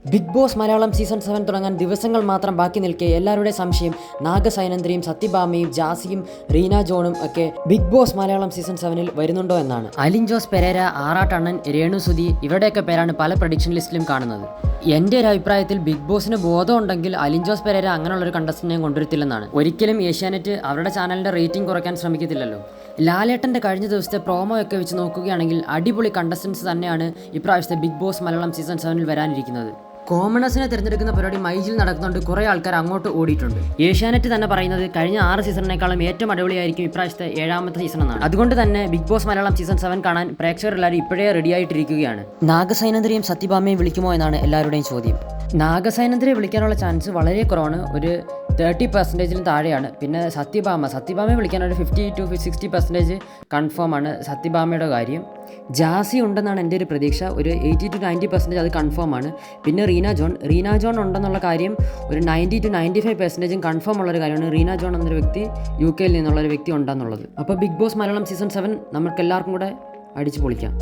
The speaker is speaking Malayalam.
ബിഗ് ബോസ് മലയാളം സീസൺ 7 തുടങ്ങാൻ ദിവസങ്ങൾ മാത്രം ബാക്കി നിൽക്കെ എല്ലാവരുടെയും സംശയം നാഗസൈനന്ദ്രിയും സത്യഭാമയും ജാസിയും റീന ജോണും ഒക്കെ ബിഗ് ബോസ് മലയാളം സീസൺ 7-ൽ വരുന്നുണ്ടോ എന്നാണ്. അലിൻ ജോസ് പെരേര, ആറാട്ടണ്ണൻ, രേണു സുധി ഇവരുടെയൊക്കെ പേരാണ് പല പ്രഡിക്ഷൻ ലിസ്റ്റിലും കാണുന്നത്. എൻ്റെ ഒരു അഭിപ്രായത്തിൽ ബിഗ് ബോസിന് ബോധം ഉണ്ടെങ്കിൽ അലിൻ ജോസ് പെരേര അങ്ങനെയുള്ളൊരു കണ്ടസ്റ്റന്റിനെ കൊണ്ടുവരത്തില്ലെന്നാണ്. ഒരിക്കലും ഏഷ്യാനെറ്റ് അവരുടെ ചാനലിൻ്റെ റേറ്റിംഗ് കുറയ്ക്കാൻ ശ്രമിക്കത്തില്ലല്ലോ. ലാലേട്ടൻ്റെ കഴിഞ്ഞ ദിവസത്തെ പ്രോമോ ഒക്കെ വെച്ച് നോക്കുകയാണെങ്കിൽ അടിപൊളി കണ്ടസ്റ്റൻസ് തന്നെയാണ് ഇപ്രാവശ്യത്തെ ബിഗ് ബോസ് മലയാളം സീസൺ 7-ൽ വരാനിരിക്കുന്നത്. കോമണേഴ്സിനെ തിരഞ്ഞെടുക്കുന്ന പരിപാടി മൈജിൽ നടക്കുന്നുണ്ട്. കുറേ ആൾക്കാർ അങ്ങോട്ട് ഓടിയിട്ടുണ്ട്. ഏഷ്യാനെറ്റ് തന്നെ പറയുന്നത് കഴിഞ്ഞ 6 സീസണിനേക്കാളും ഏറ്റവും അടിപൊളിയായിരിക്കും ഇപ്രാവശ്യത്തെ 7ാമത്തെ സീസൺ എന്നാണ്. അതുകൊണ്ട് തന്നെ ബിഗ് ബോസ് മലയാളം സീസൺ 7 കാണാൻ പ്രേക്ഷകരെല്ലാവരും ഇപ്പോഴേ റെഡി ആയിട്ടിരിക്കുകയാണ്. നാഗസൈനന്ദ്രിയും സത്യഭാമയും വിളിക്കുമോ എന്നാണ് എല്ലാവരുടെയും ചോദ്യം. നാഗസൈനന്ദ്രിയെ വിളിക്കാനുള്ള ചാൻസ് വളരെ കുറവാണ്, ഒരു 30% താഴെയാണ്. പിന്നെ സത്യഭാമയെ വിളിക്കാൻ ഒരു 50 to 60% കൺഫേം ആണ് സത്യഭാമയുടെ കാര്യം. ജാസി ഉണ്ടെന്നാണ് എൻ്റെ ഒരു പ്രതീക്ഷ, ഒരു 80 to 90% അത് കൺഫേം ആണ്. പിന്നെ റീന ജോൺ ഉണ്ടെന്നുള്ള കാര്യം ഒരു 90 to 95% കൺഫേം ഉള്ളൊരു കാര്യമാണ്. റീന ജോൺ എന്നൊരു വ്യക്തി UK-യിൽ നിന്നുള്ളൊരു വ്യക്തി ഉണ്ടെന്നുള്ളത്. അപ്പോൾ ബിഗ് ബോസ് മലയാളം സീസൺ 7 നമുക്ക് എല്ലാവർക്കും കൂടെ അടിച്ചു പൊളിക്കാം.